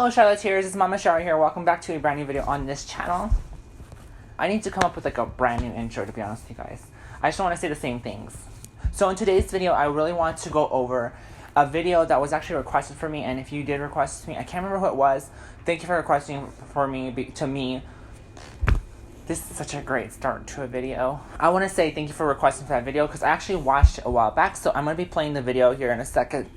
Hello Charlotteers, it's Mama Char here. Welcome back to a brand new video on this channel. I need to come up with like a brand new intro, to be honest with you guys. I just don't want to say the same things. So in today's video, I really want to go over a video that was actually requested for me, and if you did request me, I can't remember who it was. Thank you for requesting for me to me. This is such a great start to a video. I want to say thank you for requesting for that video because I actually watched it a while back, so I'm going to be playing the video here in a second.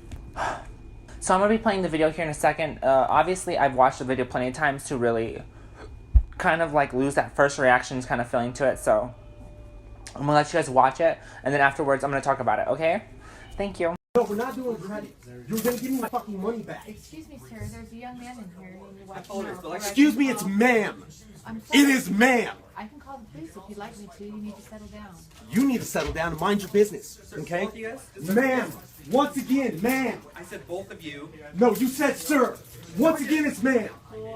Obviously, I've watched the video plenty of times to really kind of like lose that first reactions kind of feeling to it. So I'm going to let you guys watch it, and then afterwards I'm going to talk about it, okay? Thank you. No, we're not doing credit. You're going to give me my fucking money back. Excuse me, sir. There's a young man in here. Excuse me, it's ma'am. It is ma'am. I can call the police if you'd like me to. You need to settle down. You need to settle down and mind your business, okay? Ma'am, once again, ma'am. I said both of you. No, you said sir. Once again, it's ma'am.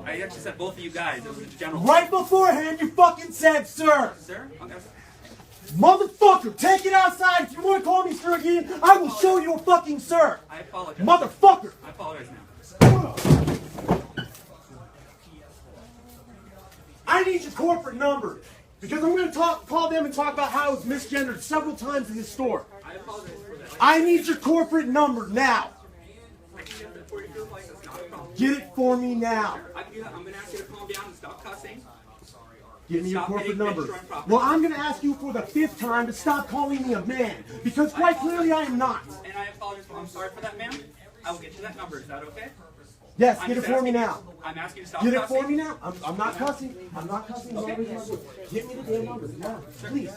I actually said both of you guys. It was a general. Right beforehand, you fucking said sir. Sir? Okay. Motherfucker, take it outside. If you want to call me sir again, I will show you a fucking sir. I apologize. Motherfucker. I apologize now. I need your corporate number because I'm going to call them and talk about how it was misgendered several times in this store. I apologize for that. I need your corporate number now. I can get it for you. Like, that's not a problem. Get it for me now. I can do that. I'm going to ask you to calm down and stop cussing. Give me your Stop corporate hitting number. destroying property. Well, I'm going to ask you for the 5th time to stop calling me a man because quite clearly I am not. And I apologize. I'm sorry for that, ma'am. I will get you that number. Is that okay? Yes, I'm get it just for me asking now. you- I'm asking you to stop Get it cussing. for me now. I'm not cussing. I'm not cussing. Okay. Get me the damn number now, please.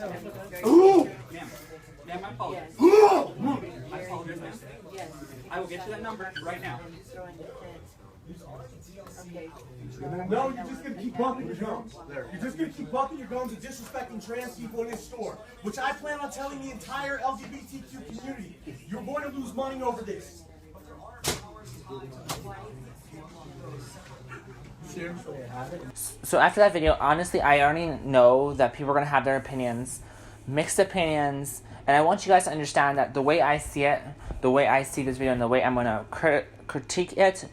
Ooh! Ma'am, I apologize. Ooh! I apologize, ma'am. I will get you that number right now. No, you're just going to keep bumping your gums. You're just going to keep bumping your gums and disrespecting trans people in this store, which I plan on telling the entire LGBTQ community. You're going to lose money over this. So after that video, honestly, I already know that people are going to have their opinions, mixed opinions, and I want you guys to understand that the way I see it, the way I see this video, and the way I'm going to critique it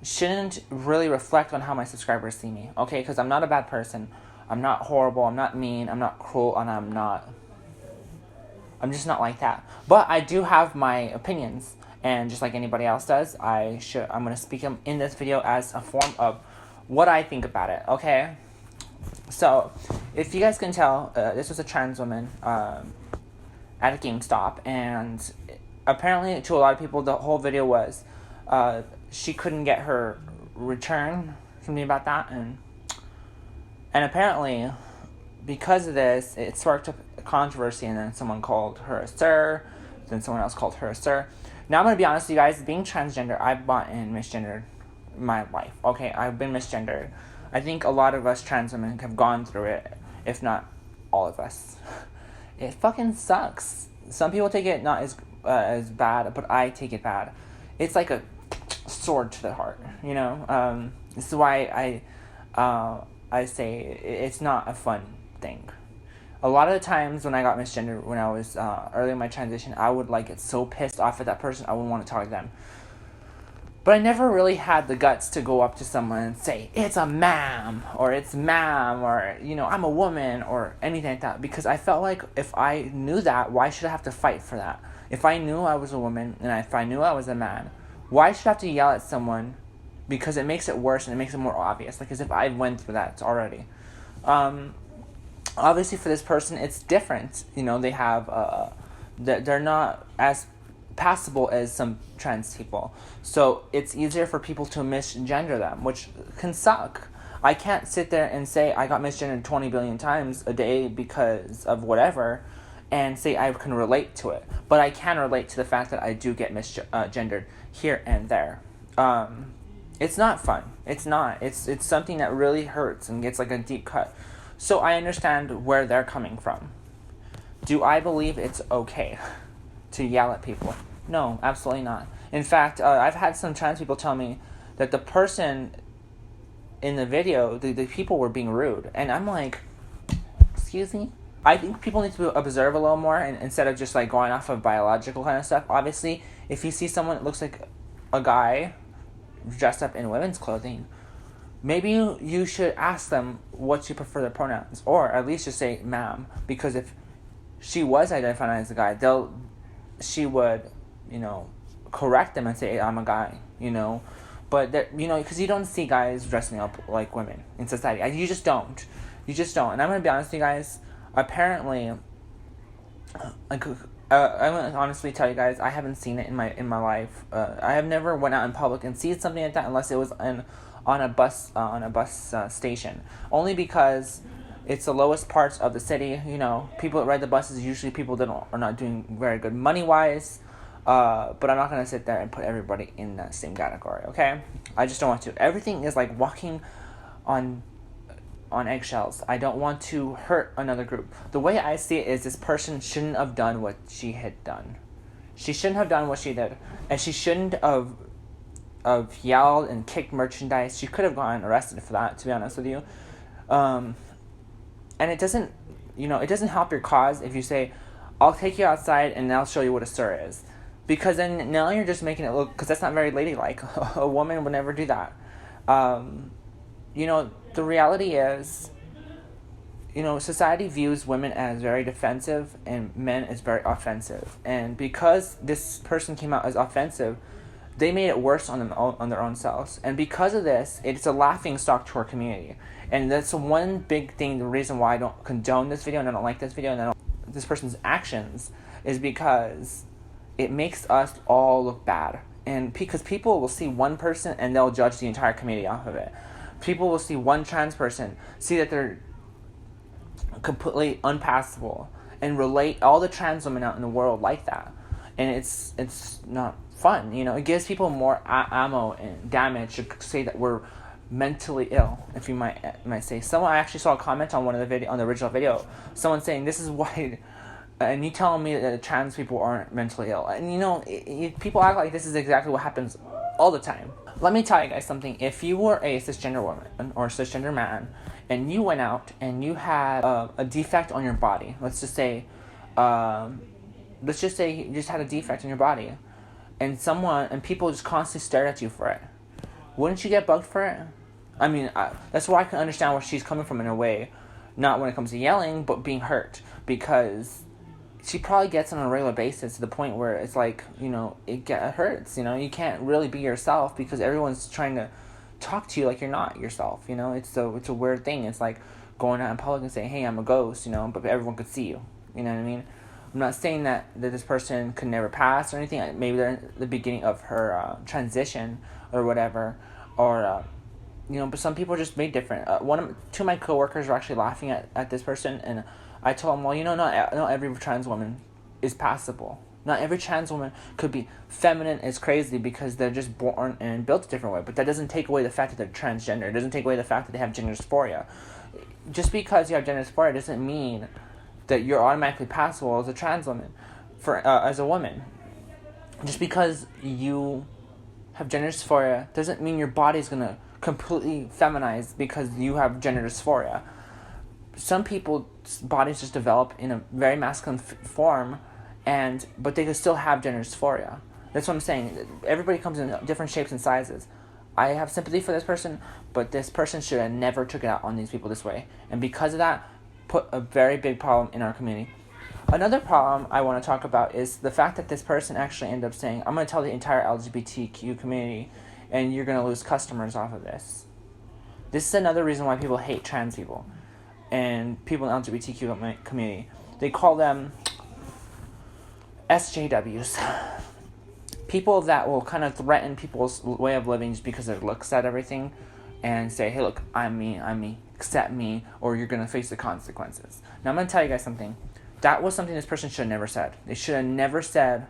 shouldn't really reflect on how my subscribers see me, okay? Because I'm not a bad person. I'm not horrible. I'm not mean. I'm not cruel. And I'm just not like that. But I do have my opinions. And just like anybody else does, I'm going to speak them in this video as a form of what I think about it, okay? So, if you guys can tell, this was a trans woman at a Gamestop. And apparently, to a lot of people, the whole video was she couldn't get her return, something about that. And apparently, because of this, it sparked up a controversy, and then someone called her a sir, then someone else called her a sir. Now, I'm going to be honest with you guys, being transgender, I've been misgendered my life, okay? I've been misgendered. I think a lot of us trans women have gone through it, if not all of us. It fucking sucks. Some people take it not as bad, but I take it bad. It's like a sword to the heart, you know? This is why I say it's not a fun thing. A lot of the times when I got misgendered, when I was early in my transition, I would like get so pissed off at that person, I wouldn't want to talk to them. But I never really had the guts to go up to someone and say, it's a ma'am, or it's ma'am, or, you know, I'm a woman, or anything like that. Because I felt like if I knew that, why should I have to fight for that? If I knew I was a woman, and if I knew I was a man, why should I have to yell at someone? Because it makes it worse, and it makes it more obvious. Like, as if I went through that already. Obviously, for this person, it's different. You know, they have, they're not as passable as some trans people. So it's easier for people to misgender them, which can suck. I can't sit there and say I got misgendered 20 billion times a day because of whatever and say I can relate to it. But I can relate to the fact that I do get misgendered here and there. It's not fun. It's not. It's something that really hurts and gets like a deep cut. So I understand where they're coming from. Do I believe it's okay to yell at people? No, absolutely not. In fact, I've had some trans people tell me that the person in the video, the people were being rude. And I'm like, excuse me? I think people need to observe a little more instead of just like going off of biological kind of stuff. Obviously, if you see someone that looks like a guy dress up in women's clothing, maybe you should ask them what you prefer their pronouns, or at least just say ma'am, because if she was identifying as a guy, she would, correct them and say, hey, I'm a guy, But, because you don't see guys dressing up like women in society. You just don't. And I'm going to be honest with you guys, apparently, I'm going to honestly tell you guys, I haven't seen it in my life. I have never went out in public and seen something like that unless it was on a bus station. Only because it's the lowest parts of the city. People that ride the buses are usually people that are not doing very good money-wise. But I'm not going to sit there and put everybody in that same category, okay? I just don't want to. Everything is like walking on eggshells. I don't want to hurt another group. The way I see it is this person shouldn't have done what she had done. She shouldn't have done what she did. And she shouldn't have yelled and kicked merchandise. She could have gotten arrested for that, to be honest with you. And it doesn't, it doesn't help your cause if you say, I'll take you outside and I'll show you what a sir is. Because then now you're just making it look, because that's not very ladylike. A woman would never do that. The reality is, society views women as very defensive and men as very offensive. And because this person came out as offensive, they made it worse on their own selves. And because of this, it's a laughing stock to our community. And that's one big thing, the reason why I don't condone this video and I don't like this video and I don't this person's actions, is because it makes us all look bad. And because people will see one person and they'll judge the entire community off of it. People will see one trans person, see that they're completely unpassable, and relate all the trans women out in the world like that. And it's not fun, It gives people more ammo and damage to say that we're mentally ill, if you might say. I actually saw a comment on on the original video, someone saying, this is why, and you telling me that trans people aren't mentally ill. And people act like this is exactly what happens all the time. Let me tell you guys something. If you were a cisgender woman or cisgender man, and you went out and you had a defect on your body, let's just say you just had a defect in your body, and people just constantly stared at you for it, wouldn't you get bugged for it? I mean, that's why I can understand where she's coming from in a way, not when it comes to yelling, but being hurt, because she probably gets on a regular basis to the point where it's like, it hurts, you can't really be yourself because everyone's trying to talk to you like you're not yourself, it's a weird thing. It's like going out in public and saying, hey, I'm a ghost, but everyone could see you, you know what I mean? I'm not saying that this person could never pass or anything. Maybe they're in the beginning of her transition or whatever, or but some people are just made different. Two of my coworkers were actually laughing at this person, and I told them, well, not every trans woman is passable. Not every trans woman could be feminine as crazy because they're just born and built a different way. But that doesn't take away the fact that they're transgender. It doesn't take away the fact that they have gender dysphoria. Just because you have gender dysphoria doesn't mean that you're automatically passable as a trans woman, as a woman. Just because you have gender dysphoria doesn't mean your body's gonna completely feminize because you have gender dysphoria. Some people's bodies just develop in a very masculine form, but they could still have gender dysphoria. That's what I'm saying. Everybody comes in different shapes and sizes. I have sympathy for this person, but this person should have never took it out on these people this way. And because of that, put a very big problem in our community. Another problem I want to talk about is the fact that this person actually ended up saying, I'm going to tell the entire LGBTQ community, and you're going to lose customers off of this. This is another reason why people hate trans people and people in the LGBTQ community. They call them SJWs. People that will kind of threaten people's way of living just because of their looks at everything and say, hey, look, I'm me, accept me, or you're going to face the consequences. Now, I'm going to tell you guys something. That was something this person should have never said. They should have never said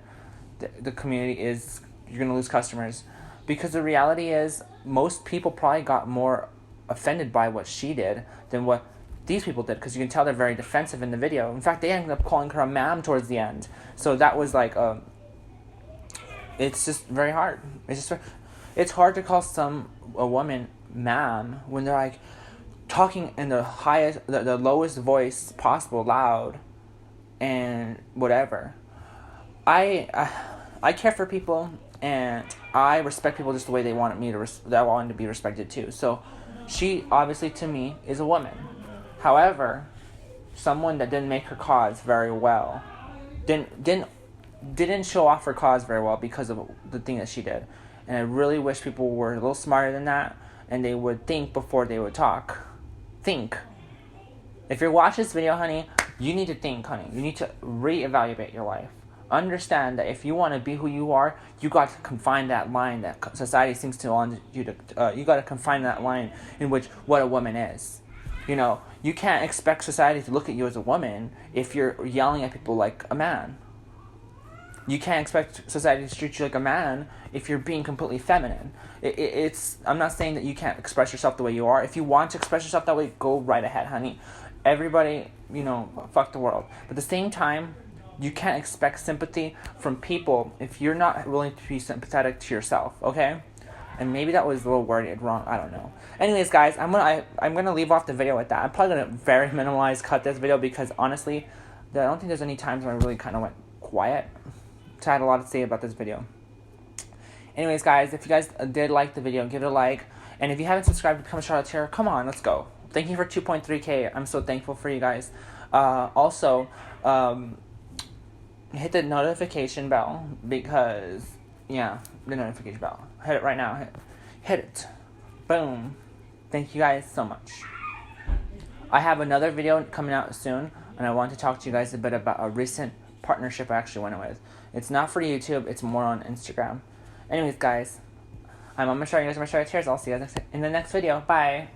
that the community is, you're going to lose customers. Because the reality is, most people probably got more offended by what she did than what these people did. Because you can tell they're very defensive in the video. In fact, they ended up calling her a ma'am towards the end. So that was like, it's just very hard. It's hard to call a woman ma'am when they're like talking in the lowest voice possible, loud, and whatever. I care for people, and I respect people just the way they wanted me to that I wanted to be respected too. So she obviously to me is a woman. However, someone that didn't make her cause very well, didn't show off her cause very well because of the thing that she did. And I really wish people were a little smarter than that, and they would think before they would talk. Think. If you're watching this video, honey, you need to think, honey. You need to reevaluate your life. Understand that if you want to be who you are, you got to confine that line that society seems to want you to. You got to confine that line in which what a woman is. You know, you can't expect society to look at you as a woman if you're yelling at people like a man. You can't expect society to treat you like a man if you're being completely feminine. It's. I'm not saying that you can't express yourself the way you are. If you want to express yourself that way, go right ahead, honey. Everybody, fuck the world. But at the same time, you can't expect sympathy from people if you're not willing to be sympathetic to yourself, okay? And maybe that was a little worded wrong. I don't know. Anyways, guys, I'm gonna leave off the video with that. I'm probably gonna very cut this video because honestly, I don't think there's any times where I really kind of went quiet. So I had a lot to say about this video. Anyways, guys, if you guys did like the video, give it a like. And if you haven't subscribed to Become a Charlotte, come on, let's go. Thank you for 2.3K. I'm so thankful for you guys. Also, hit the notification bell because, yeah, the notification bell. Hit it right now. Hit it. Boom. Thank you guys so much. I have another video coming out soon, and I want to talk to you guys a bit about a recent partnership I actually went with. It's not for YouTube, it's more on Instagram. Anyways, guys, I'm going to show you guys my tears. I'll see you guys in the next video. Bye.